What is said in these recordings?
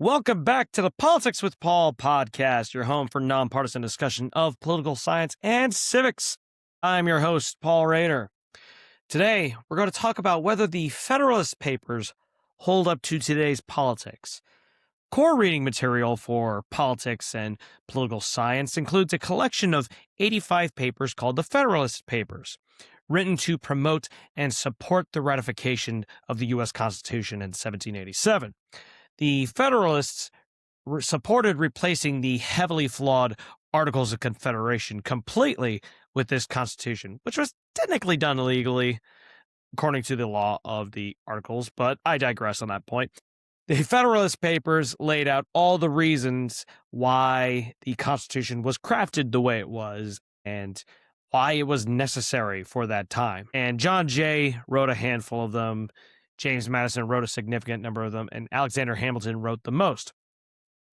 Welcome back to the Politics with Paul podcast, your home for nonpartisan discussion of political science and civics. I'm your host, Paul Rader. Today, we're going to talk about whether the Federalist Papers hold up to today's politics. Core reading material for politics and political science includes a collection of 85 papers called the Federalist Papers, written to promote and support the ratification of the U.S. Constitution in 1787. The Federalists supported replacing the heavily flawed Articles of Confederation completely with this Constitution, which was technically done illegally according to the law of the Articles, but I digress on that point. The Federalist Papers laid out all the reasons why the Constitution was crafted the way it was and why it was necessary for that time. And John Jay wrote a handful of them. James Madison wrote a significant number of them, and Alexander Hamilton wrote the most.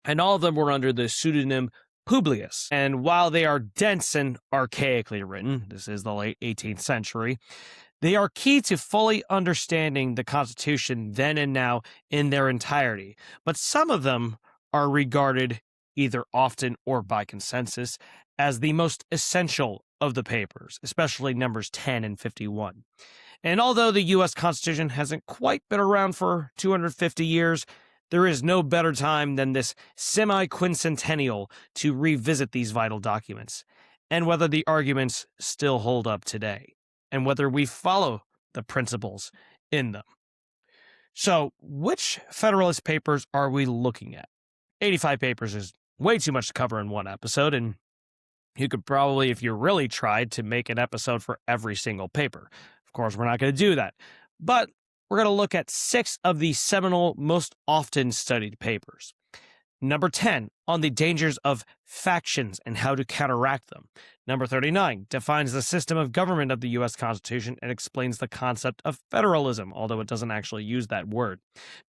And all of them were under the pseudonym Publius. And while they are dense and archaically written, this is the late 18th century, they are key to fully understanding the Constitution then and now in their entirety. But some of them are regarded, either often or by consensus, as the most essential of the papers, especially numbers 10 and 51. And although the U.S. Constitution hasn't quite been around for 250 years, there is no better time than this semi-quincentennial to revisit these vital documents, and whether the arguments still hold up today, and whether we follow the principles in them. So, which Federalist Papers are we looking at? 85 papers is way too much to cover in one episode, and you could probably, if you really tried, to make an episode for every single paper. Of course, we're not going to do that. But we're going to look at 6 of the seminal, most often studied papers. Number 10, on the dangers of factions and how to counteract them. Number 39, defines the system of government of the U.S. Constitution and explains the concept of federalism, although it doesn't actually use that word.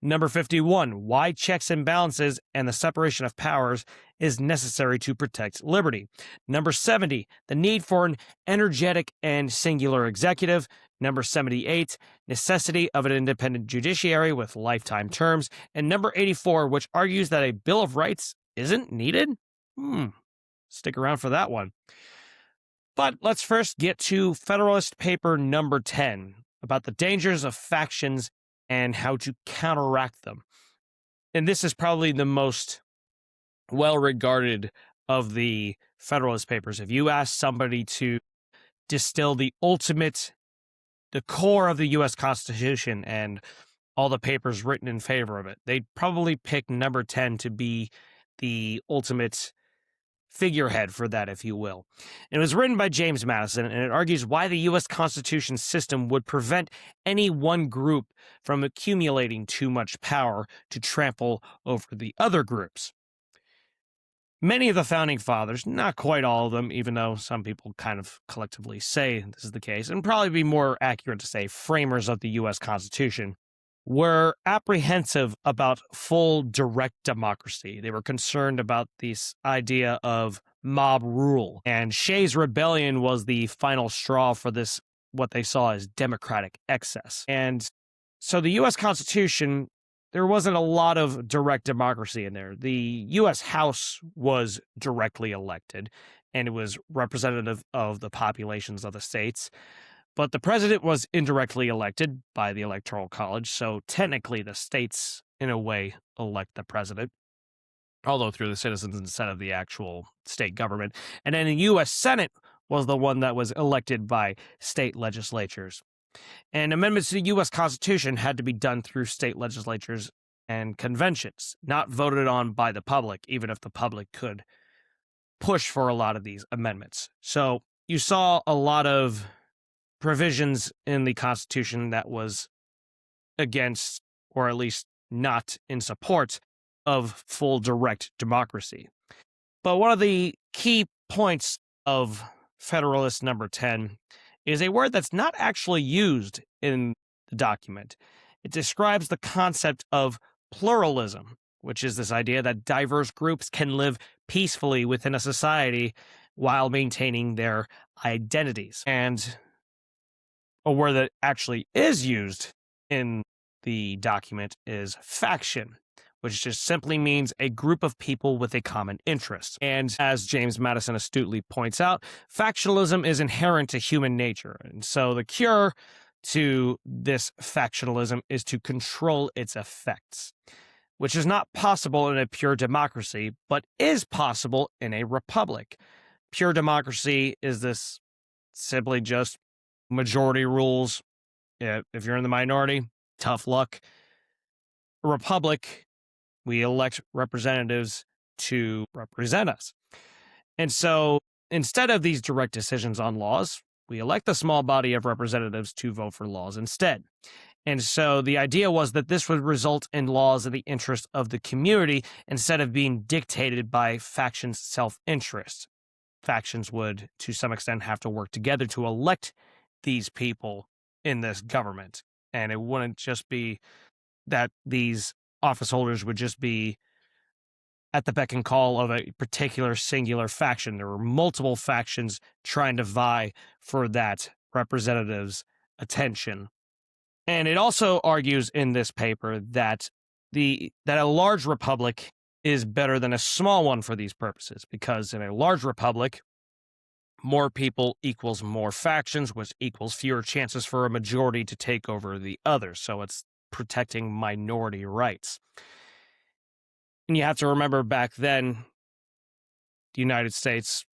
Number 51, why checks and balances and the separation of powers is necessary to protect liberty. Number 70, the need for an energetic and singular executive. Number 78, necessity of an independent judiciary with lifetime terms. And number 84, which argues that a Bill of Rights isn't needed? Stick around for that one. But let's first get to Federalist Paper number 10, about the dangers of factions and how to counteract them. And this is probably the most well-regarded of the Federalist Papers. If you ask somebody to distill the core of the U.S. Constitution and all the papers written in favor of it, they'd probably pick number 10 to be the ultimate figurehead for that, if you will. It was written by James Madison, and it argues why the U.S. Constitution system would prevent any one group from accumulating too much power to trample over the other groups. Many of the founding fathers, not quite all of them, even though some people kind of collectively say this is the case, and probably be more accurate to say framers of the U.S. Constitution, were apprehensive about full direct democracy. They were concerned about this idea of mob rule. And Shays' Rebellion was the final straw for this, what they saw as democratic excess. And so the U.S. Constitution, there wasn't a lot of direct democracy in there. The U.S. House was directly elected, and it was representative of the populations of the states. But the president was indirectly elected by the Electoral College, so technically the states, in a way, elect the president, although through the citizens instead of the actual state government. And then the U.S. Senate was the one that was elected by state legislatures. And amendments to the U.S. Constitution had to be done through state legislatures and conventions, not voted on by the public, even if the public could push for a lot of these amendments. So you saw a lot of provisions in the Constitution that was against, or at least not in support of, full direct democracy. But one of the key points of Federalist number 10 is a word that's not actually used in the document. It describes the concept of pluralism, which is this idea that diverse groups can live peacefully within a society while maintaining their identities. And a word that actually is used in the document is faction, which just simply means a group of people with a common interest. And as James Madison astutely points out, factionalism is inherent to human nature. And so the cure to this factionalism is to control its effects, which is not possible in a pure democracy, but is possible in a republic. Pure democracy is this simply just majority rules. If you're in the minority, tough luck. A republic, we elect representatives to represent us. And so instead of these direct decisions on laws, we elect a small body of representatives to vote for laws instead. And so the idea was that this would result in laws in the interest of the community instead of being dictated by factions' self-interest. Factions would, to some extent, have to work together to elect these people in this government. And it wouldn't just be that these office holders would just be at the beck and call of a particular singular faction. There were multiple factions trying to vie for that representative's attention. And it also argues in this paper that a large republic is better than a small one for these purposes, because in a large republic, more people equals more factions, which equals fewer chances for a majority to take over the others. So it's protecting minority rights. And you have to remember back then, the United States,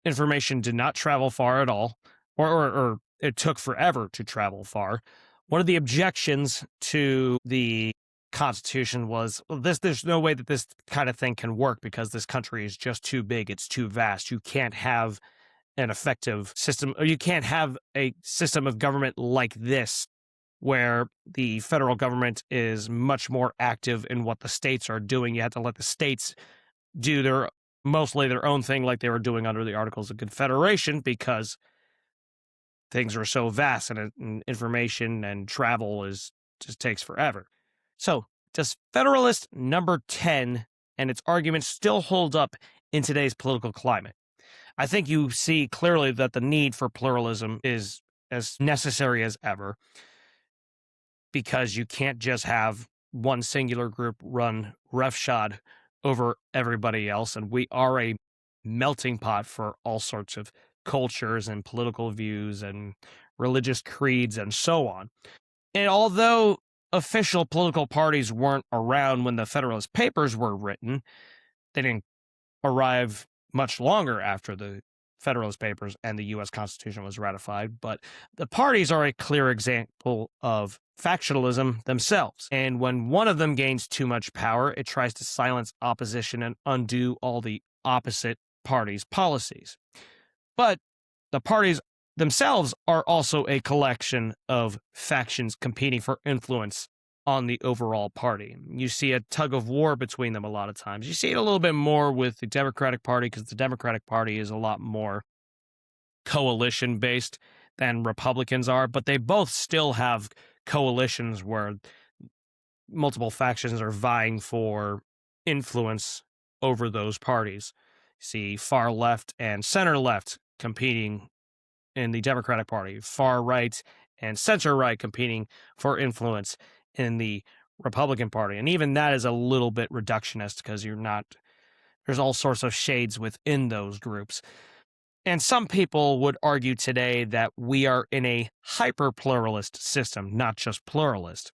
information did not travel far at all, or it took forever to travel far. One of the objections to the Constitution was, well, there's no way that this kind of thing can work because this country is just too big, it's too vast. You can't have an effective system, or you can't have a system of government like this where the federal government is much more active in what the states are doing. You have to let the states do mostly their own thing like they were doing under the Articles of Confederation, because things are so vast and information and travel just takes forever. So does Federalist number 10 and its arguments still hold up in today's political climate? I think you see clearly that the need for pluralism is as necessary as ever, because you can't just have one singular group run roughshod over everybody else. And we are a melting pot for all sorts of cultures and political views and religious creeds and so on. And although official political parties weren't around when the Federalist Papers were written, they didn't arrive much longer after the Federalist Papers and the U.S. Constitution was ratified, but the parties are a clear example of factionalism themselves. And when one of them gains too much power, it tries to silence opposition and undo all the opposite parties' policies. But the parties themselves are also a collection of factions competing for influence on the overall party. You see a tug of war between them a lot of times. You see it a little bit more with the Democratic Party, because the Democratic Party is a lot more coalition-based than Republicans are, but they both still have coalitions where multiple factions are vying for influence over those parties. You see far left and center left competing in the Democratic Party, far right and center right competing for influence in the Republican Party. And even that is a little bit reductionist, because there's all sorts of shades within those groups. And some people would argue today that we are in a hyper-pluralist system, not just pluralist.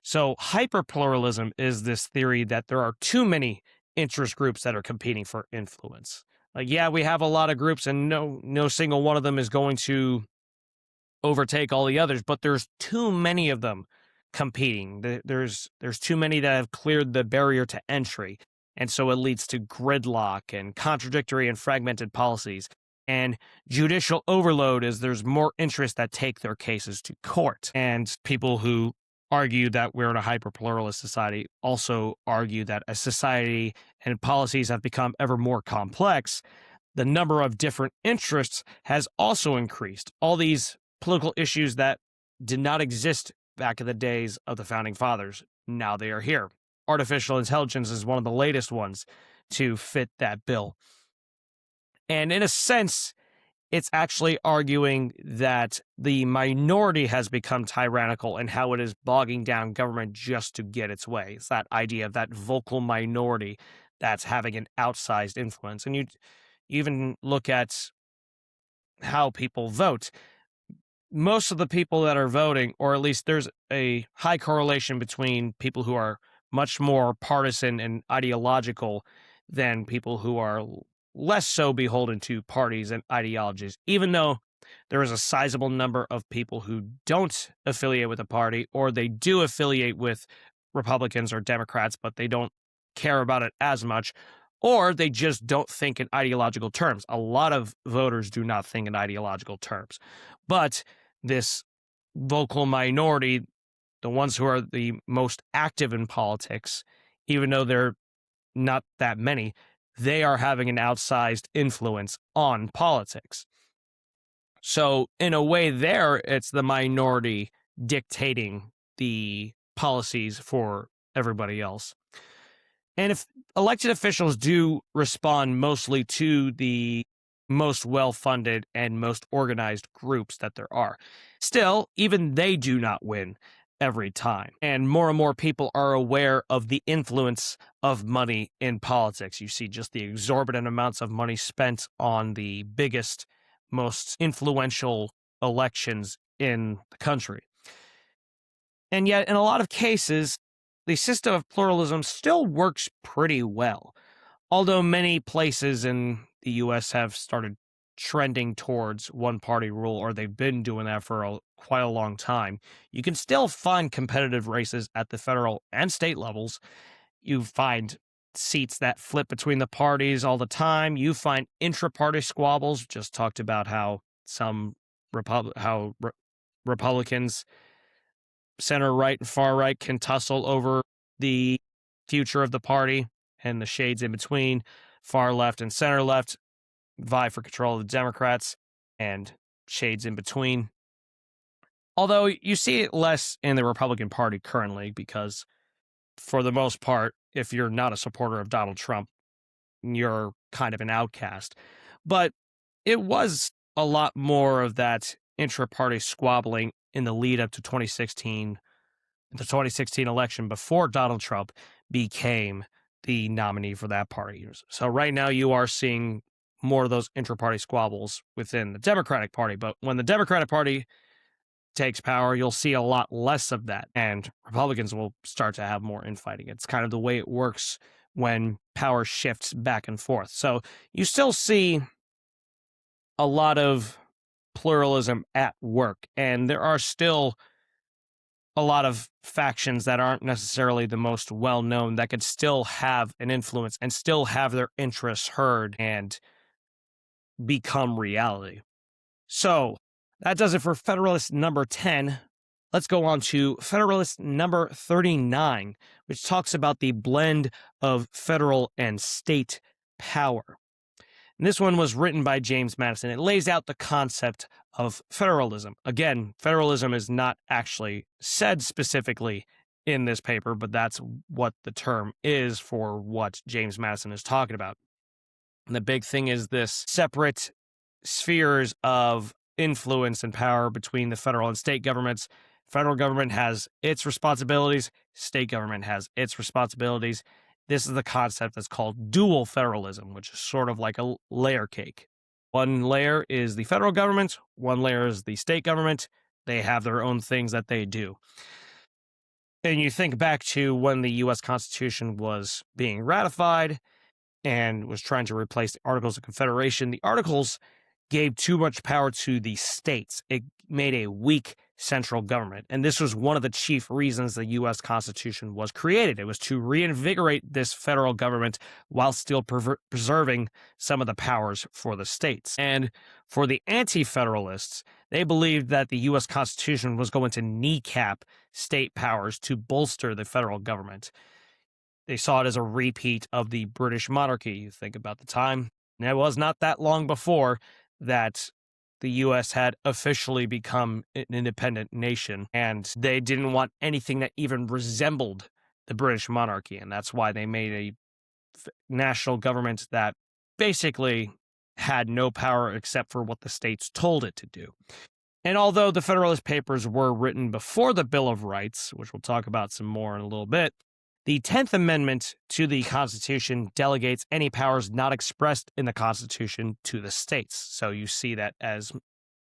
So hyper-pluralism is this theory that there are too many interest groups that are competing for influence. Like, yeah, we have a lot of groups and no single one of them is going to overtake all the others, but there's too many of them competing. There's too many that have cleared the barrier to entry. And so it leads to gridlock and contradictory and fragmented policies. And judicial overload is there's more interests that take their cases to court. And people who argue that we're in a hyper-pluralist society also argue that as society and policies have become ever more complex, the number of different interests has also increased. All these political issues that did not exist back in the days of the Founding Fathers, now they are here. Artificial intelligence is one of the latest ones to fit that bill. And in a sense, It's actually arguing that the minority has become tyrannical and how it is bogging down government just to get its way. It's that idea of that vocal minority that's having an outsized influence. And you even look at how people vote. Most of the people that are voting, or at least there's a high correlation between people who are much more partisan and ideological than people who are less so beholden to parties and ideologies, even though there is a sizable number of people who don't affiliate with a party, or they do affiliate with Republicans or Democrats, but they don't care about it as much, or they just don't think in ideological terms. A lot of voters do not think in ideological terms. But this vocal minority, the ones who are the most active in politics, even though they're not that many, they are having an outsized influence on politics. So in a way there, it's the minority dictating the policies for everybody else. And if elected officials do respond mostly to the most well-funded and most organized groups that there are, still, even they do not win every time. And more people are aware of the influence of money in politics. You see just the exorbitant amounts of money spent on the biggest, most influential elections in the country. And yet, in a lot of cases, the system of pluralism still works pretty well. Although many places in the U.S. have started trending towards one-party rule, or they've been doing that for quite a long time, you can still find competitive races at the federal and state levels. You find seats that flip between the parties all the time. You find intra-party squabbles. Just talked about how some Republicans, center-right and far-right, can tussle over the future of the party, and the shades in between, far left and center left, vie for control of the Democrats, and shades in between. Although you see it less in the Republican Party currently, because for the most part, if you're not a supporter of Donald Trump, you're kind of an outcast. But it was a lot more of that intra-party squabbling in the lead up to 2016, the 2016 election, before Donald Trump became the nominee for that party. So right now you are seeing more of those intra-party squabbles within the Democratic Party. But when the Democratic Party takes power, you'll see a lot less of that, and Republicans will start to have more infighting. It's kind of the way it works when power shifts back and forth. So you still see a lot of pluralism at work, and there are still a lot of factions that aren't necessarily the most well-known that could still have an influence and still have their interests heard and become reality. So that does it for Federalist number 10. Let's go on to Federalist number 39, which talks about the blend of federal and state power. And this one was written by James Madison. It lays out the concept of federalism. Again, federalism is not actually said specifically in this paper, but that's what the term is for what James Madison is talking about. And the big thing is this separate spheres of influence and power between the federal and state governments. Federal government has its responsibilities. State government has its responsibilities. This is the concept that's called dual federalism, which is sort of like a layer cake. One layer is the federal government. One layer is the state government. They have their own things that they do. And you think back to when the U.S. Constitution was being ratified and was trying to replace the Articles of Confederation. The Articles gave too much power to the states. It made a weak central government. And this was one of the chief reasons the U.S. Constitution was created. It was to reinvigorate this federal government while still preserving some of the powers for the states. And for the anti-federalists, they believed that the U.S. Constitution was going to kneecap state powers to bolster the federal government. They saw it as a repeat of the British monarchy. You think about the time. And it was not that long before that the U.S. had officially become an independent nation, and they didn't want anything that even resembled the British monarchy, and that's why they made a national government that basically had no power except for what the states told it to do. And although the Federalist Papers were written before the Bill of Rights, which we'll talk about some more in a little bit, the 10th Amendment to the Constitution delegates any powers not expressed in the Constitution to the states. So you see that as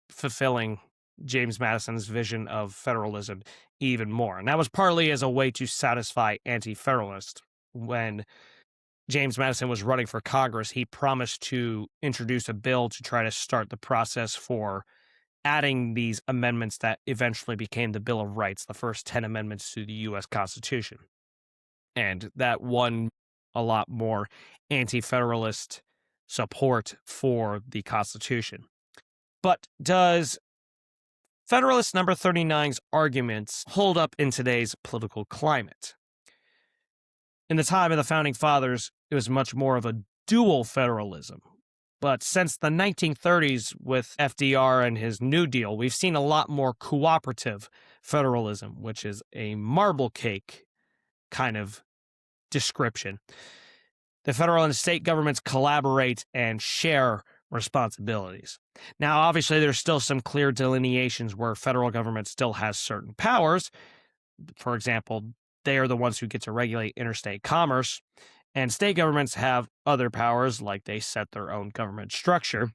fulfilling James Madison's vision of federalism even more. And that was partly as a way to satisfy anti-federalists. When James Madison was running for Congress, he promised to introduce a bill to try to start the process for adding these amendments that eventually became the Bill of Rights, the first 10 amendments to the U.S. Constitution. And that won a lot more anti-federalist support for the Constitution. But does Federalist number 39's arguments hold up in today's political climate? In the time of the Founding Fathers, it was much more of a dual federalism. But since the 1930s with FDR and his New Deal, we've seen a lot more cooperative federalism, which is a marble cake kind of description. The federal and state governments collaborate and share responsibilities. Now, obviously, there's still some clear delineations where federal government still has certain powers. For example, they are the ones who get to regulate interstate commerce, and state governments have other powers, like they set their own government structure.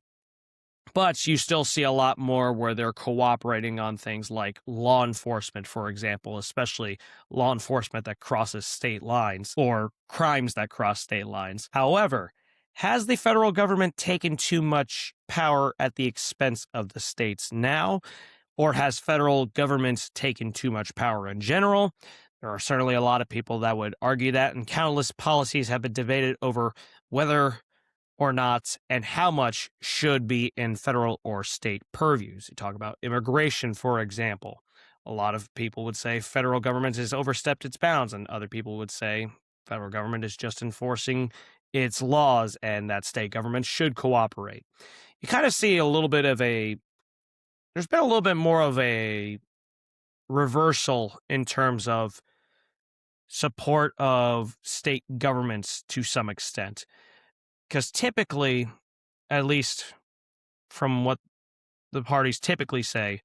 But you still see a lot more where they're cooperating on things like law enforcement, for example, especially law enforcement that crosses state lines or crimes that cross state lines. However, has the federal government taken too much power at the expense of the states now? Or has federal government taken too much power in general? There are certainly a lot of people that would argue that, and countless policies have been debated over whether or not and how much should be in federal or state purviews. You talk about immigration, for example. A lot of people would say federal government has overstepped its bounds, and other people would say federal government is just enforcing its laws and that state government should cooperate. You kind of see a little bit of there's been a little bit more of a reversal in terms of support of state governments to some extent. Because typically, at least from what the parties typically say,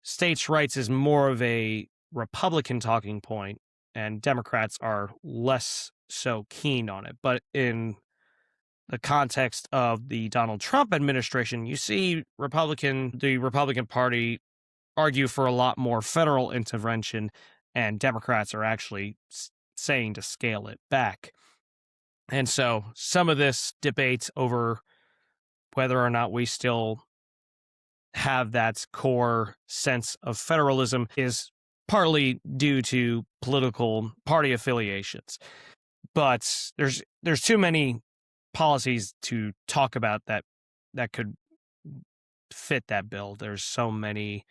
states' rights is more of a Republican talking point, and Democrats are less so keen on it. But in the context of the Donald Trump administration, you see the Republican Party argue for a lot more federal intervention, and Democrats are actually saying to scale it back. And so some of this debate over whether or not we still have that core sense of federalism is partly due to political party affiliations. But there's too many policies to talk about that could fit that bill. There's so many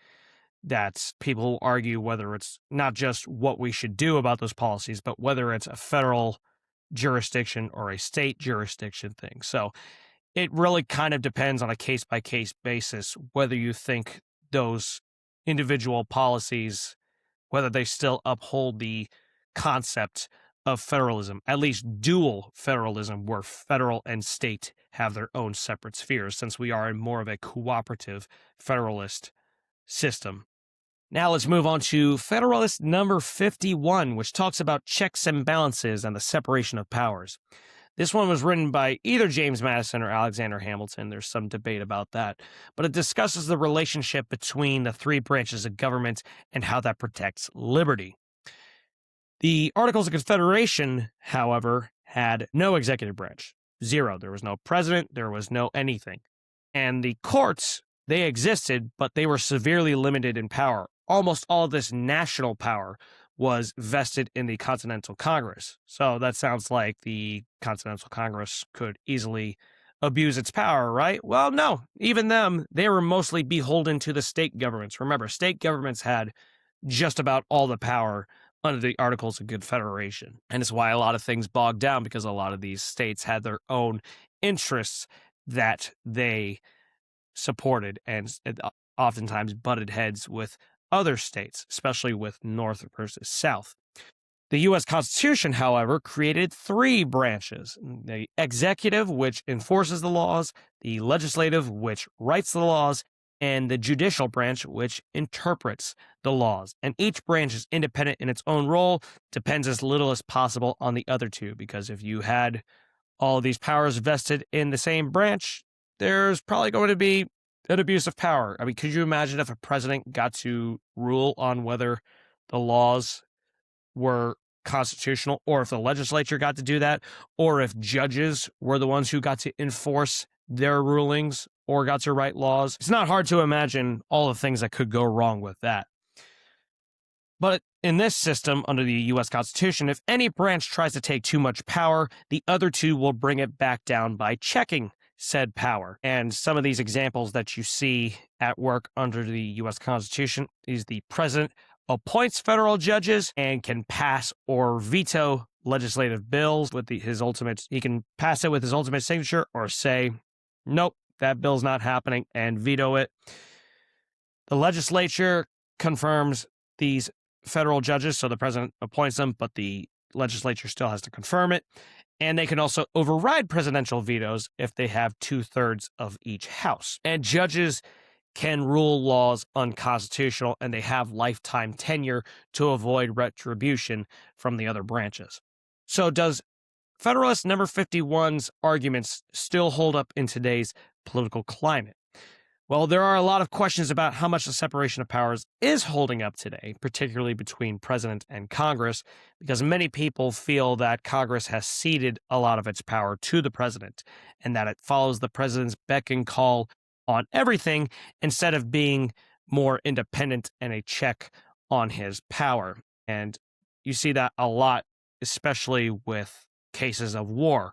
that people argue whether it's not just what we should do about those policies, but whether it's a federal jurisdiction or a state jurisdiction thing. So it really kind of depends on a case-by-case basis whether you think those individual policies, whether they still uphold the concept of federalism, at least dual federalism, where federal and state have their own separate spheres, since we are in more of a cooperative federalist system. Now let's move on to Federalist number 51, which talks about checks and balances and the separation of powers. This one was written by either James Madison or Alexander Hamilton. There's some debate about that. But it discusses the relationship between the three branches of government and how that protects liberty. The Articles of Confederation, however, had no executive branch. Zero. There was no president. There was no anything. And the courts, they existed, but they were severely limited in power. Almost all of this national power was vested in the Continental Congress. So that sounds like the Continental Congress could easily abuse its power, right? Well, no. Even them, they were mostly beholden to the state governments. Remember, state governments had just about all the power under the Articles of Confederation. And it's why a lot of things bogged down, because a lot of these states had their own interests that they supported and oftentimes butted heads with other states, especially with North versus South. The U.S. Constitution, however, created three branches: the executive, which enforces the laws, the legislative, which writes the laws, and the judicial branch, which interprets the laws. And each branch is independent in its own role, depends as little as possible on the other two, because if you had all of these powers vested in the same branch, there's probably going to be an abuse of power. I mean, could you imagine if a president got to rule on whether the laws were constitutional, or if the legislature got to do that, or if judges were the ones who got to enforce their rulings or got to write laws? It's not hard to imagine all the things that could go wrong with that. But in this system, under the U.S. Constitution, if any branch tries to take too much power, the other two will bring it back down by checking said power. And some of these examples that you see at work under the U.S. Constitution is the president appoints federal judges and can pass or veto legislative bills with he can pass it with his ultimate signature, or say, nope, that bill's not happening, and veto it. The legislature confirms these federal judges, so the president appoints them, but the legislature still has to confirm it. And they can also override presidential vetoes if they have 2/3 of each house. And judges can rule laws unconstitutional, and they have lifetime tenure to avoid retribution from the other branches. So does Federalist number 51's arguments still hold up in today's political climate? Well, there are a lot of questions about how much the separation of powers is holding up today, particularly between president and Congress, because many people feel that Congress has ceded a lot of its power to the president, and that it follows the president's beck and call on everything instead of being more independent and a check on his power. And you see that a lot, especially with cases of war,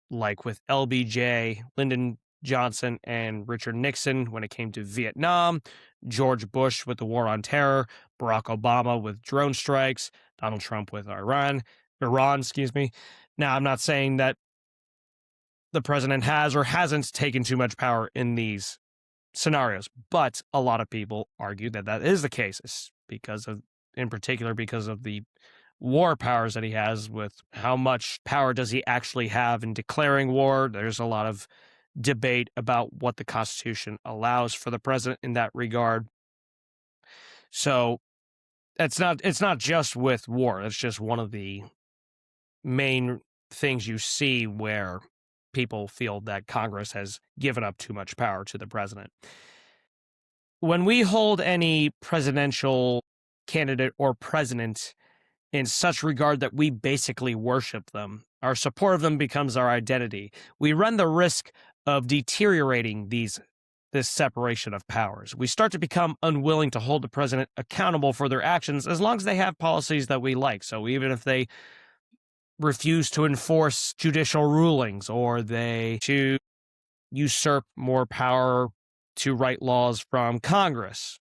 like with LBJ, Lyndon Johnson, and Richard Nixon when it came to Vietnam, George Bush with the war on terror, Barack Obama with drone strikes, Donald Trump with Iran. Now, I'm not saying that the president has or hasn't taken too much power in these scenarios, but a lot of people argue that that is the case, in particular because of the war powers that he has. With how much power does he actually have in declaring war? There's a lot of debate about what the Constitution allows for the president in that regard. So it's not just with war. It's just one of the main things you see where people feel that Congress has given up too much power to the president. When we hold any presidential candidate or president in such regard that we basically worship them, our support of them becomes our identity, we run the risk of deteriorating this separation of powers. We start to become unwilling to hold the president accountable for their actions as long as they have policies that we like. So even if they refuse to enforce judicial rulings, or they to usurp more power to write laws from Congress,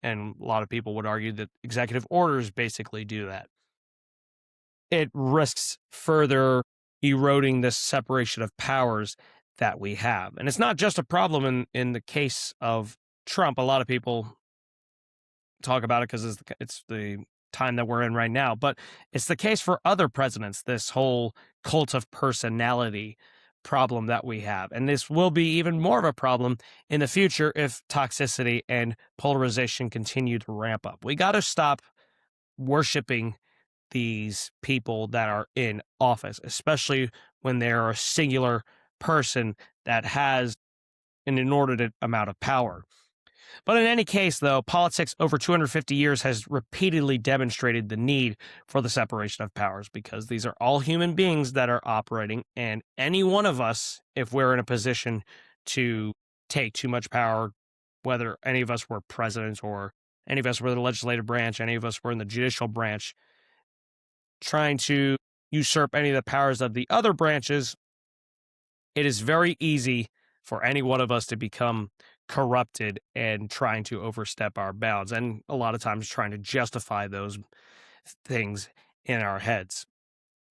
and a lot of people would argue that executive orders basically do that, it risks further eroding this separation of powers that we have. And it's not just a problem in the case of Trump. A lot of people talk about it because it's the time that we're in right now, but it's the case for other presidents, this whole cult of personality problem that we have. And this will be even more of a problem in the future if toxicity and polarization continue to ramp up. We got to stop worshiping these people that are in office, especially when they're a singular person that has an inordinate amount of power. But in any case, though, politics over 250 years has repeatedly demonstrated the need for the separation of powers, because these are all human beings that are operating, and any one of us, if we're in a position to take too much power, whether any of us were presidents or any of us were the legislative branch, any of us were in the judicial branch, trying to usurp any of the powers of the other branches, it is very easy for any one of us to become corrupted and trying to overstep our bounds, and a lot of times trying to justify those things in our heads.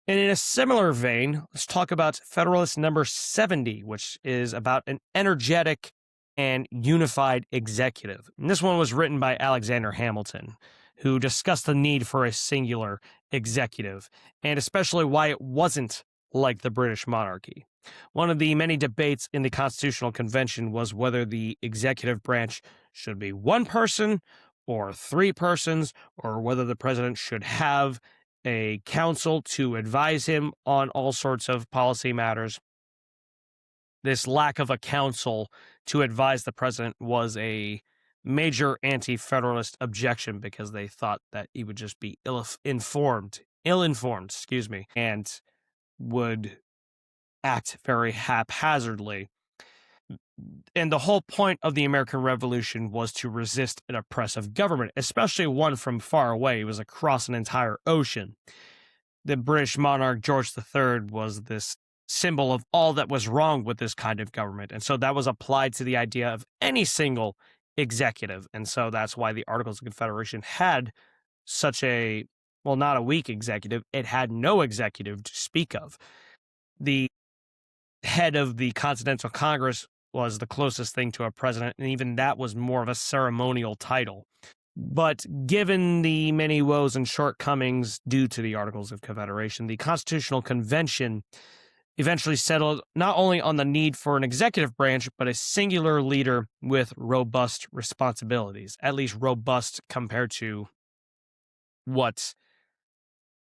And in a similar vein, let's talk about Federalist number 70, which is about an energetic and unified executive. And this one was written by Alexander Hamilton. who discussed the need for a singular executive, and especially why it wasn't like the British monarchy. One of the many debates in the Constitutional Convention was whether the executive branch should be one person or three persons, or whether the president should have a council to advise him on all sorts of policy matters. This lack of a council to advise the president was a major anti-federalist objection because they thought that he would just be ill-informed, and would act very haphazardly. And the whole point of the American Revolution was to resist an oppressive government, especially one from far away. It was across an entire ocean. The British monarch George III was this symbol of all that was wrong with this kind of government. And so that was applied to the idea of any single executive. And so that's why the Articles of Confederation had such a, well, not a weak executive. It had no executive to speak of. The head of the Continental Congress was the closest thing to a president, and even that was more of a ceremonial title. But given the many woes and shortcomings due to the Articles of Confederation, the Constitutional Convention eventually settled not only on the need for an executive branch, but a singular leader with robust responsibilities, at least robust compared to what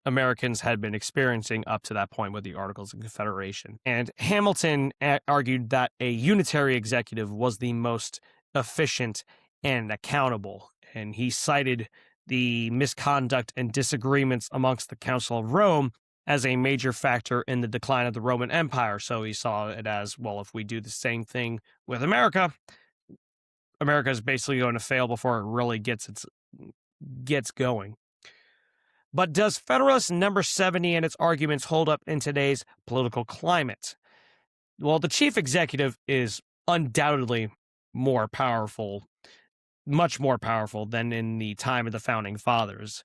Americans had been experiencing up to that point with the Articles of Confederation. And Hamilton argued that a unitary executive was the most efficient and accountable. And he cited the misconduct and disagreements amongst the Council of Rome as a major factor in the decline of the Roman Empire. So he saw it as, well, if we do the same thing with America, America is basically going to fail before it really gets going. But does Federalist number 70 and its arguments hold up in today's political climate? Well, the chief executive is undoubtedly more powerful, much more powerful than in the time of the Founding Fathers.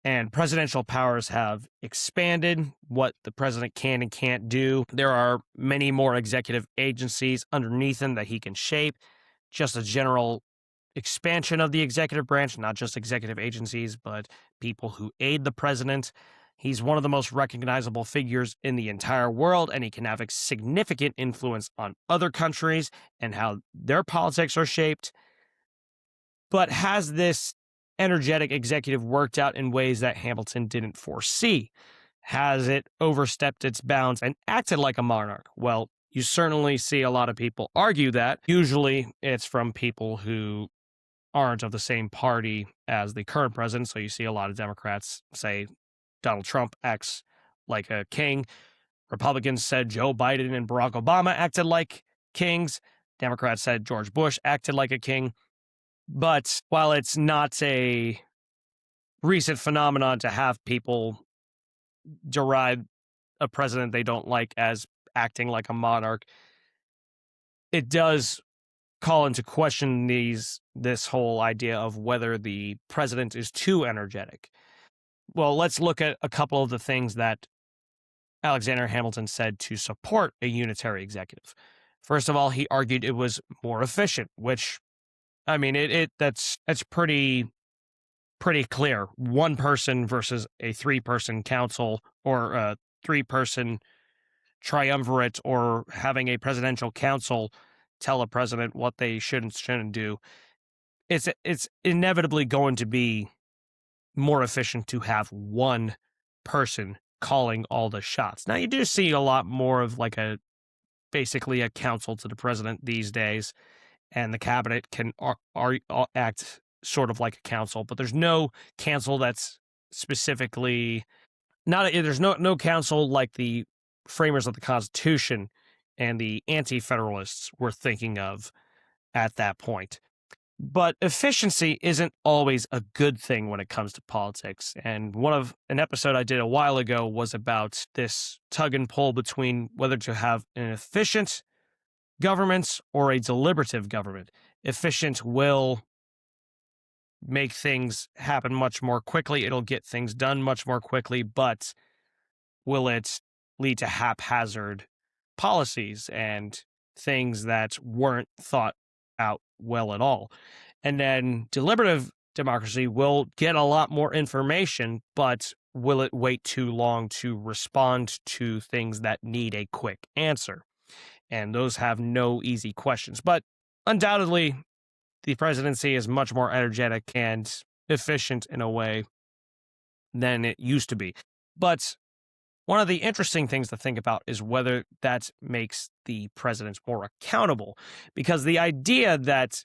And presidential powers have expanded what the president can and can't do. There are many more executive agencies underneath him that he can shape. Just a general expansion of the executive branch, not just executive agencies, but people who aid the president. He's one of the most recognizable figures in the entire world, and he can have a significant influence on other countries and how their politics are shaped. But has this energetic executive worked out in ways that Hamilton didn't foresee? Has it overstepped its bounds and acted like a monarch? Well, you certainly see a lot of people argue that. Usually it's from people who aren't of the same party as the current president. So you see a lot of Democrats say Donald Trump acts like a king. Republicans said Joe Biden and Barack Obama acted like kings. Democrats said George Bush acted like a king. But while it's not a recent phenomenon to have people deride a president they don't like as acting like a monarch, it does call into question this whole idea of whether the president is too energetic. Well, let's look at a couple of the things that Alexander Hamilton said to support a unitary executive. First of all, he argued it was more efficient, which, I mean, that's pretty clear. One person versus a three-person council, or a three-person triumvirate, or having a presidential council tell a president what they should and shouldn't do. It's inevitably going to be more efficient to have one person calling all the shots. Now, you do see a lot more of like basically a counsel to the president these days, and the cabinet can act sort of like a council, but there's no council that's specifically there's no council like the framers of the Constitution and the anti-federalists were thinking of at that point. But efficiency isn't always a good thing when it comes to politics. And an episode I did a while ago was about this tug and pull between whether to have an efficient government or a deliberative government. Efficient will make things happen much more quickly. It'll get things done much more quickly, but will it lead to haphazard policies and things that weren't thought out well at all? And then deliberative democracy will get a lot more information, but will it wait too long to respond to things that need a quick answer? And those have no easy questions. But undoubtedly, the presidency is much more energetic and efficient in a way than it used to be. But one of the interesting things to think about is whether that makes the presidents more accountable, because the idea that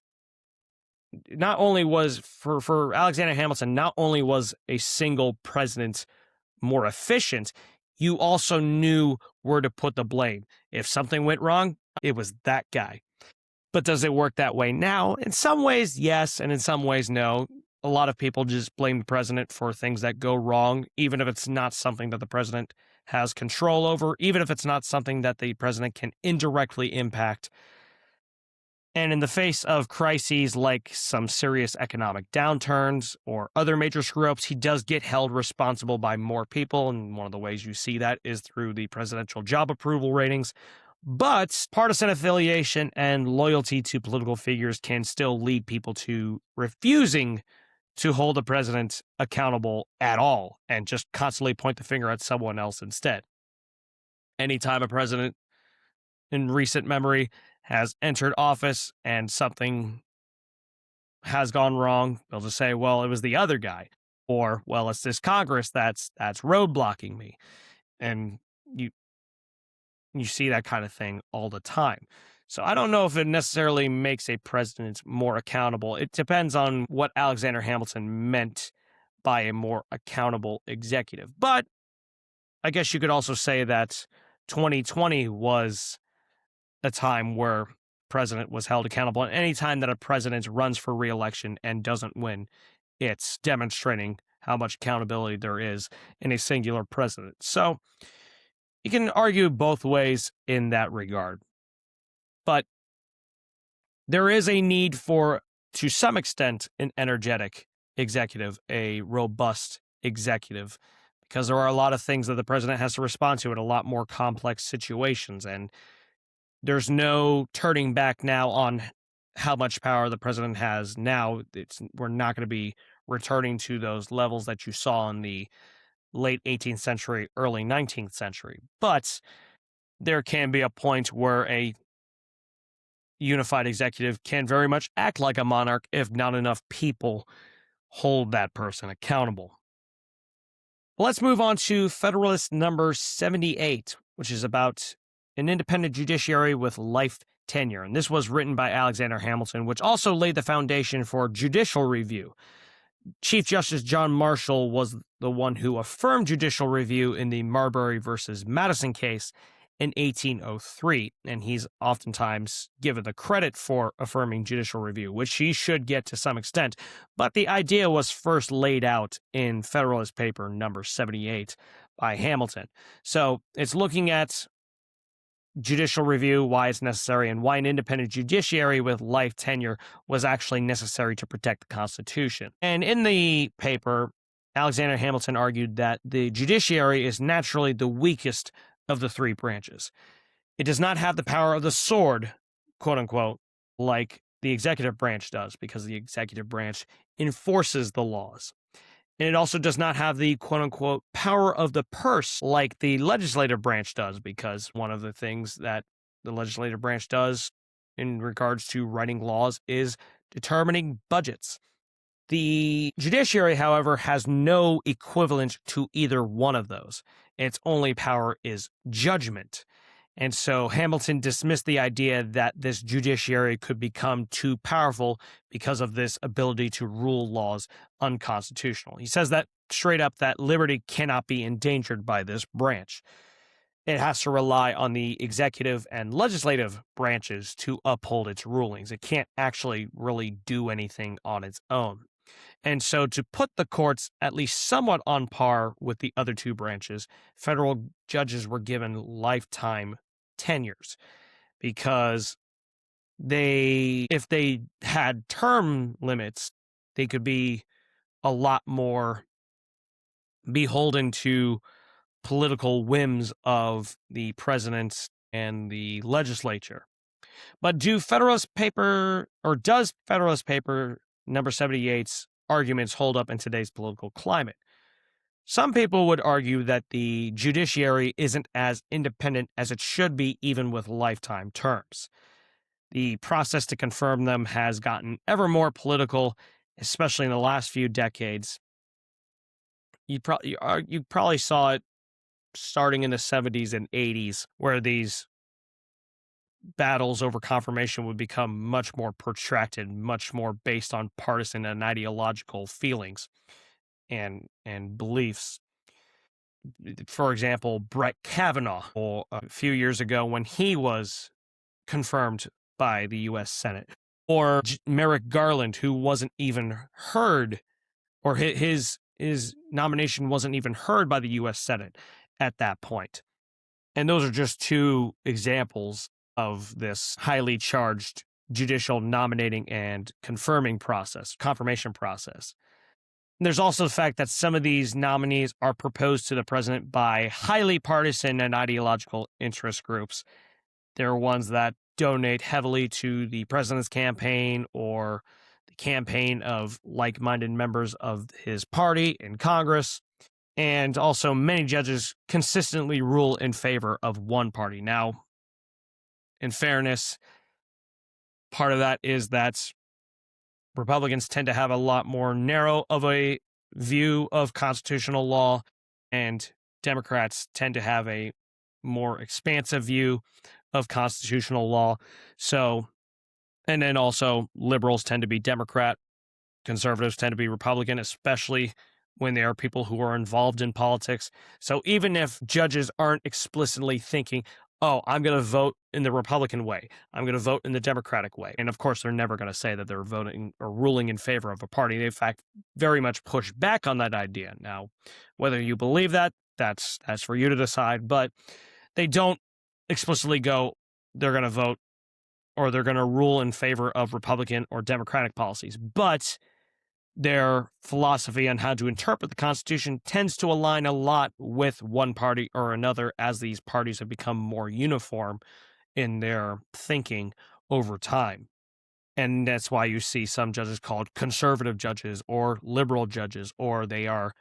not only was for Alexander Hamilton, not only was a single president more efficient, you also knew where to put the blame. If something went wrong, it was that guy. But does it work that way now? In some ways, yes, and in some ways, no. A lot of people just blame the president for things that go wrong, even if it's not something that the president has control over, even if it's not something that the president can indirectly impact. And in the face of crises like some serious economic downturns or other major screw-ups, he does get held responsible by more people. And one of the ways you see that is through the presidential job approval ratings. But partisan affiliation and loyalty to political figures can still lead people to refusing to hold the president accountable at all and just constantly point the finger at someone else instead. Anytime a president in recent memory has entered office and something has gone wrong, they'll just say, well, it was the other guy, or, well, it's this Congress that's roadblocking me. And you see that kind of thing all the time. So I don't know if it necessarily makes a president more accountable. It depends on what Alexander Hamilton meant by a more accountable executive. But I guess you could also say that 2020 was a time where president was held accountable. And any time that a president runs for re-election and doesn't win, it's demonstrating how much accountability there is in a singular president. So you can argue both ways in that regard. But there is a need for, to some extent, an energetic executive, a robust executive, because there are a lot of things that the president has to respond to in a lot more complex situations. And there's no turning back now on how much power the president has now. We're not going to be returning to those levels that you saw in the late 18th century, early 19th century. But there can be a point where a unified executive can very much act like a monarch if not enough people hold that person accountable. Let's move on to Federalist number 78, which is about an independent judiciary with life tenure. And this was written by Alexander Hamilton, which also laid the foundation for judicial review. Chief Justice John Marshall was the one who affirmed judicial review in the Marbury versus Madison case in 1803, and he's oftentimes given the credit for affirming judicial review, which he should get to some extent. But the idea was first laid out in Federalist Paper number 78 by Hamilton. So it's looking at judicial review, why it's necessary, and why an independent judiciary with life tenure was actually necessary to protect the Constitution. And in the paper, Alexander Hamilton argued that the judiciary is naturally the weakest of the three branches. It does not have the power of the sword, quote unquote, like the executive branch does, because the executive branch enforces the laws. And it also does not have the quote-unquote power of the purse like the legislative branch does, because one of the things that the legislative branch does in regards to writing laws is determining budgets. The judiciary, however, has no equivalent to either one of those. Its only power is judgment. And so Hamilton dismissed the idea that this judiciary could become too powerful because of this ability to rule laws unconstitutional. He says that straight up, that liberty cannot be endangered by this branch. It has to rely on the executive and legislative branches to uphold its rulings. It can't actually really do anything on its own. And so to put the courts at least somewhat on par with the other two branches, federal judges were given lifetime tenures, because if they had term limits, they could be a lot more beholden to political whims of the president and the legislature. But does Federalist Paper number 78's arguments hold up in today's political climate. Some people would argue that the judiciary isn't as independent as it should be, even with lifetime terms. The process to confirm them has gotten ever more political, especially in the last few decades. You probably saw it starting in the 70s and 80s, where these battles over confirmation would become much more protracted, much more based on partisan and ideological feelings and beliefs. For example, Brett Kavanaugh, a few years ago when he was confirmed by the U.S. Senate, or Merrick Garland, who wasn't even heard, or his nomination wasn't even heard by the U.S. Senate at that point. And those are just two examples of this highly charged judicial nominating and confirmation process. There's also the fact that some of these nominees are proposed to the president by highly partisan and ideological interest groups. There are ones that donate heavily to the president's campaign or the campaign of like-minded members of his party in Congress. And also, many judges consistently rule in favor of one party. Now, in fairness, part of that is that Republicans tend to have a lot more narrow of a view of constitutional law, and Democrats tend to have a more expansive view of constitutional law. So, and then also liberals tend to be Democrat, conservatives tend to be Republican, especially when they are people who are involved in politics. So even if judges aren't explicitly thinking, oh, I'm going to vote in the Republican way, I'm going to vote in the Democratic way. And of course, they're never going to say that they're voting or ruling in favor of a party. They, in fact, very much push back on that idea. Now, whether you believe that, that's for you to decide. But they don't explicitly go, they're going to vote or they're going to rule in favor of Republican or Democratic policies. But their philosophy on how to interpret the Constitution tends to align a lot with one party or another, as these parties have become more uniform in their thinking over time. And that's why you see some judges called conservative judges or liberal judges, or they are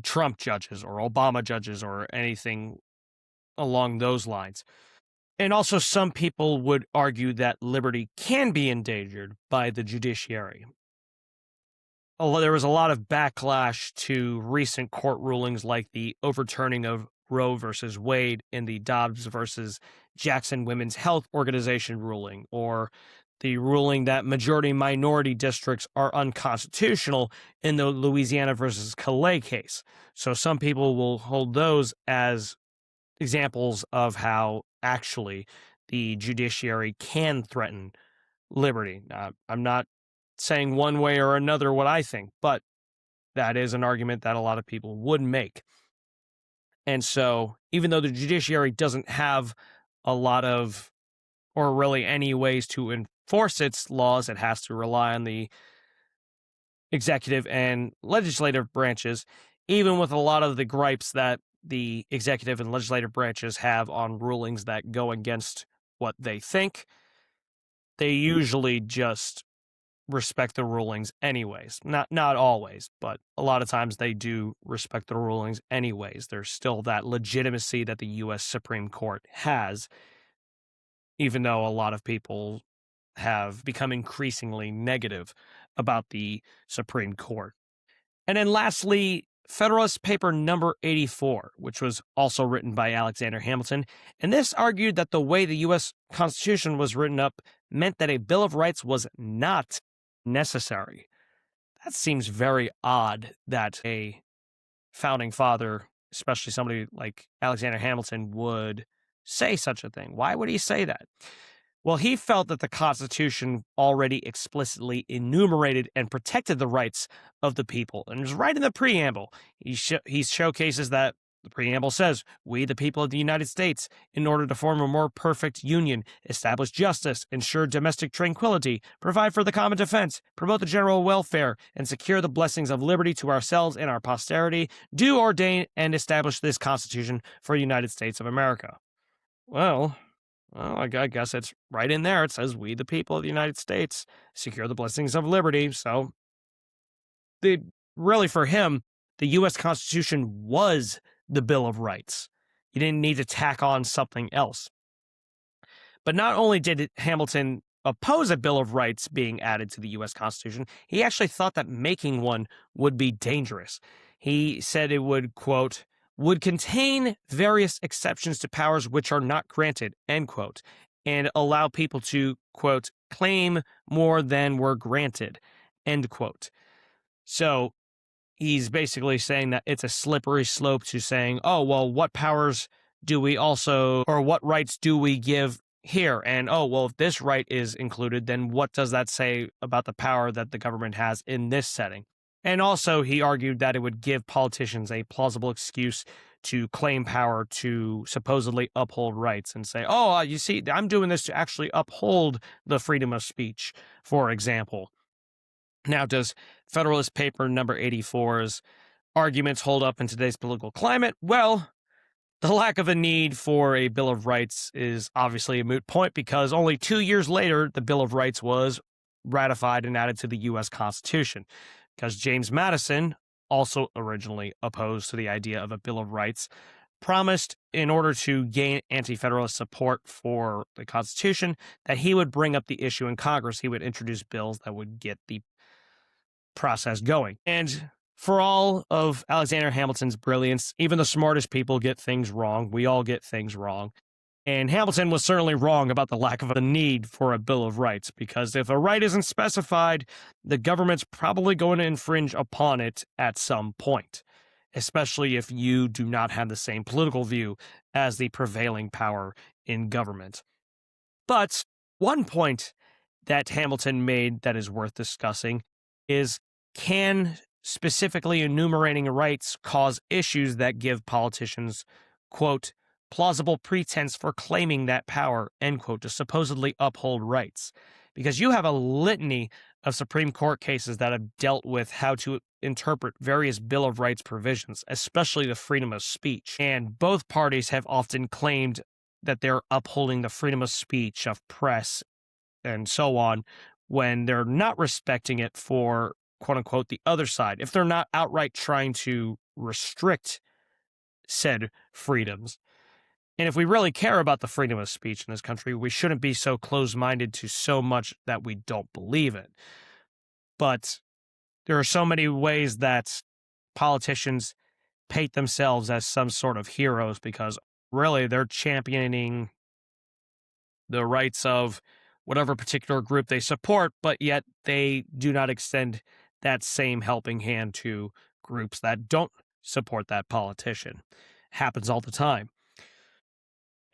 Trump judges or Obama judges or anything along those lines. And also, some people would argue that liberty can be endangered by the judiciary. Although there was a lot of backlash to recent court rulings like the overturning of Roe versus Wade in the Dobbs versus Jackson Women's Health Organization ruling, or the ruling that majority-minority districts are unconstitutional in the Louisiana versus Calais case. So some people will hold those as examples of how actually the judiciary can threaten liberty. I'm not saying one way or another what I think, but that is an argument that a lot of people would make. And so, even though the judiciary doesn't have a lot of, or really any ways to enforce its laws, it has to rely on the executive and legislative branches, even with a lot of the gripes that the executive and legislative branches have on rulings that go against what they think, they usually just respect the rulings anyways. Not always, but a lot of times they do respect the rulings anyways. There's still that legitimacy that the U.S. Supreme Court has, even though a lot of people have become increasingly negative about the Supreme Court. And then lastly, Federalist Paper number 84, which was also written by Alexander Hamilton, and this argued that the way the U.S. Constitution was written up meant that a Bill of Rights was not necessary. That seems very odd that a founding father, especially somebody like Alexander Hamilton, would say such a thing. Why would he say that? Well, he felt that the Constitution already explicitly enumerated and protected the rights of the people. And it was right in the preamble. He showcases that the preamble says, "We, the people of the United States, in order to form a more perfect union, establish justice, ensure domestic tranquility, provide for the common defense, promote the general welfare, and secure the blessings of liberty to ourselves and our posterity, do ordain and establish this Constitution for the United States of America." Well, I guess it's right in there. It says, "We, the people of the United States, secure the blessings of liberty." So really for him, the U.S. Constitution was the Bill of Rights. You didn't need to tack on something else. But not only did Hamilton oppose a Bill of Rights being added to the U.S. Constitution, he actually thought that making one would be dangerous. He said it would, quote, would contain various exceptions to powers which are not granted, end quote, and allow people to, quote, claim more than were granted, end quote. So he's basically saying that it's a slippery slope to saying, oh, well, what powers do we also, or what rights do we give here? And, oh, well, if this right is included, then what does that say about the power that the government has in this setting? And also, he argued that it would give politicians a plausible excuse to claim power to supposedly uphold rights and say, oh, you see, I'm doing this to actually uphold the freedom of speech, for example. Now, does Federalist Paper number 84's arguments hold up in today's political climate? Well, the lack of a need for a Bill of Rights is obviously a moot point because only 2 years later, the Bill of Rights was ratified and added to the U.S. Constitution. Because James Madison, also originally opposed to the idea of a Bill of Rights, promised in order to gain anti-federalist support for the Constitution that he would bring up the issue in Congress. He would introduce bills that would get the process going. And for all of Alexander Hamilton's brilliance, even the smartest people get things wrong. We all get things wrong. And Hamilton was certainly wrong about the lack of a need for a Bill of Rights, because if a right isn't specified, the government's probably going to infringe upon it at some point, especially if you do not have the same political view as the prevailing power in government. But one point that Hamilton made that is worth discussing is, can specifically enumerating rights cause issues that give politicians, quote, plausible pretense for claiming that power, end quote, to supposedly uphold rights? Because you have a litany of Supreme Court cases that have dealt with how to interpret various Bill of Rights provisions, especially the freedom of speech. And both parties have often claimed that they're upholding the freedom of speech, of press, and so on, when they're not respecting it for, quote unquote, the other side, if they're not outright trying to restrict said freedoms. And if we really care about the freedom of speech in this country, we shouldn't be so closed-minded to so much that we don't believe it. But there are so many ways that politicians paint themselves as some sort of heroes because really they're championing the rights of whatever particular group they support, but yet they do not extend that same helping hand to groups that don't support that politician. Happens all the time.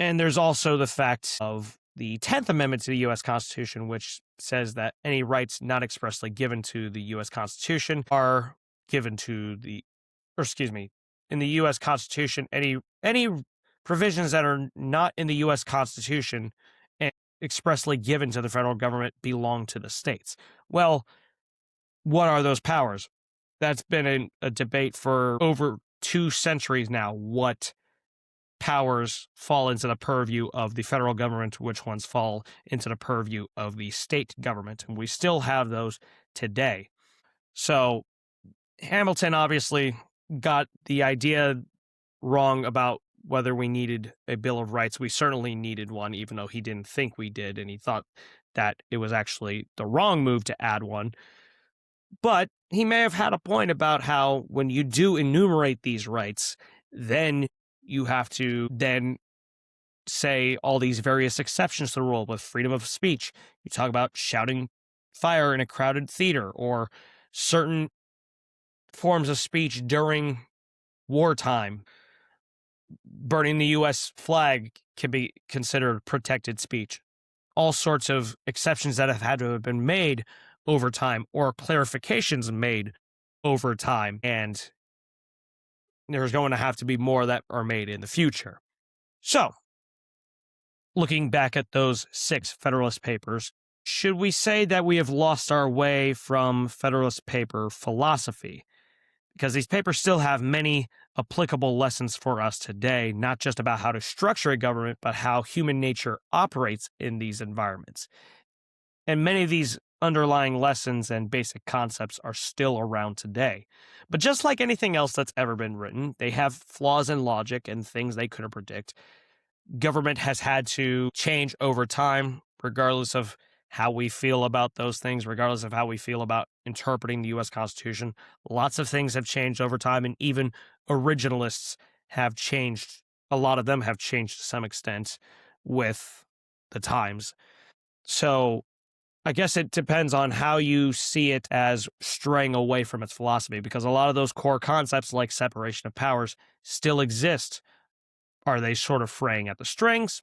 And there's also the fact of the 10th Amendment to the U.S. Constitution, which says that any rights not expressly given to the U.S. Constitution are given to in the U.S. Constitution, any provisions that are not in the U.S. Constitution and expressly given to the federal government belong to the states. Well, what are those powers? That's been a debate for over 2 centuries now. What powers fall into the purview of the federal government, which ones fall into the purview of the state government, and we still have those today. So Hamilton obviously got the idea wrong about whether we needed a Bill of Rights. We certainly needed one, even though he didn't think we did, and he thought that it was actually the wrong move to add one. But he may have had a point about how when you do enumerate these rights, then you have to then say all these various exceptions to the rule with freedom of speech. You talk about shouting fire in a crowded theater or certain forms of speech during wartime. Burning the U.S. flag can be considered protected speech. All sorts of exceptions that have had to have been made over time or clarifications made over time. And there's going to have to be more that are made in the future. So, looking back at those 6 Federalist Papers, should we say that we have lost our way from Federalist Paper philosophy? Because these papers still have many applicable lessons for us today, not just about how to structure a government, but how human nature operates in these environments. And many of these underlying lessons and basic concepts are still around today. But just like anything else that's ever been written, they have flaws in logic and things they couldn't predict. Government has had to change over time, regardless of how we feel about those things, regardless of how we feel about interpreting the U.S. Constitution. Lots of things have changed over time, and even originalists have changed. A lot of them have changed to some extent with the times. So I guess it depends on how you see it as straying away from its philosophy, because a lot of those core concepts like separation of powers still exist. Are they sort of fraying at the strings?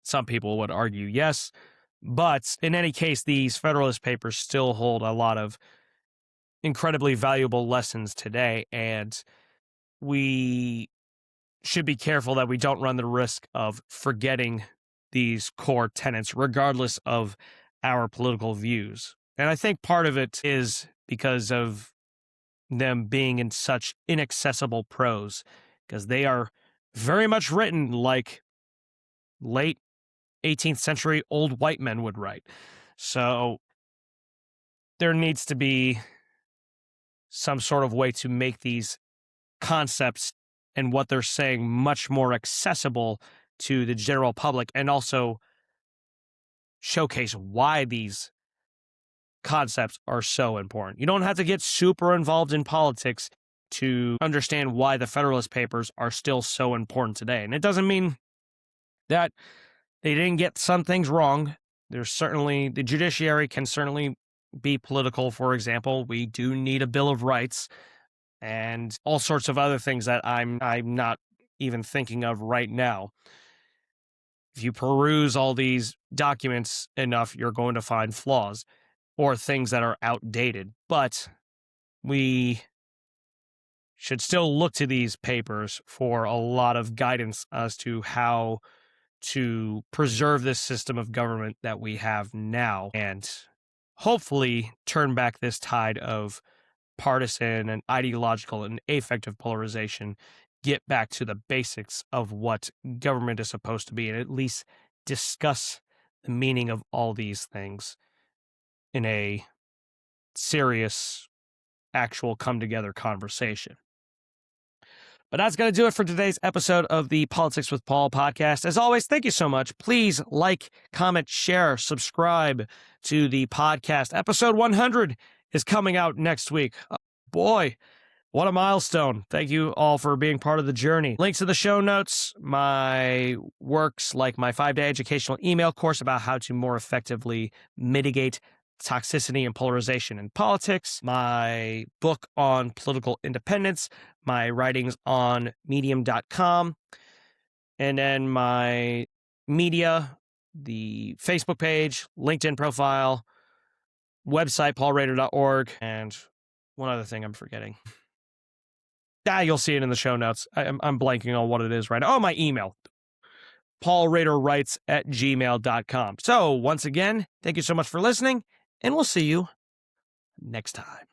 Some people would argue yes. But in any case, these Federalist Papers still hold a lot of incredibly valuable lessons today, and we should be careful that we don't run the risk of forgetting these core tenets, regardless of our political views. And I think part of it is because of them being in such inaccessible prose, because they are very much written like late 18th century old white men would write. So there needs to be some sort of way to make these concepts and what they're saying much more accessible to the general public, and also showcase why these concepts are so important. You don't have to get super involved in politics to understand why the Federalist Papers are still so important today. And it doesn't mean that they didn't get some things wrong. There's certainly, the judiciary can certainly be political, for example. We do need a Bill of Rights and all sorts of other things that I'm not even thinking of right now. If you peruse all these documents enough, you're going to find flaws or things that are outdated. But we should still look to these papers for a lot of guidance as to how to preserve this system of government that we have now, and hopefully turn back this tide of partisan and ideological and affective polarization, get back to the basics of what government is supposed to be, and at least discuss the meaning of all these things in a serious, actual come-together conversation. But that's going to do it for today's episode of the Politics with Paul podcast. As always, thank you so much. Please like, comment, share, subscribe to the podcast. Episode 100 is coming out next week. Oh, boy, what a milestone. Thank you all for being part of the journey. Links in the show notes, my works like my 5-day educational email course about how to more effectively mitigate toxicity and polarization in politics, my book on political independence, my writings on medium.com, and then my media, the Facebook page, LinkedIn profile, website, paulrader.org, and one other thing I'm forgetting. You'll see it in the show notes. I'm blanking on what it is right now. Oh, my email, paulraderwrites@gmail.com. So once again, thank you so much for listening, and we'll see you next time.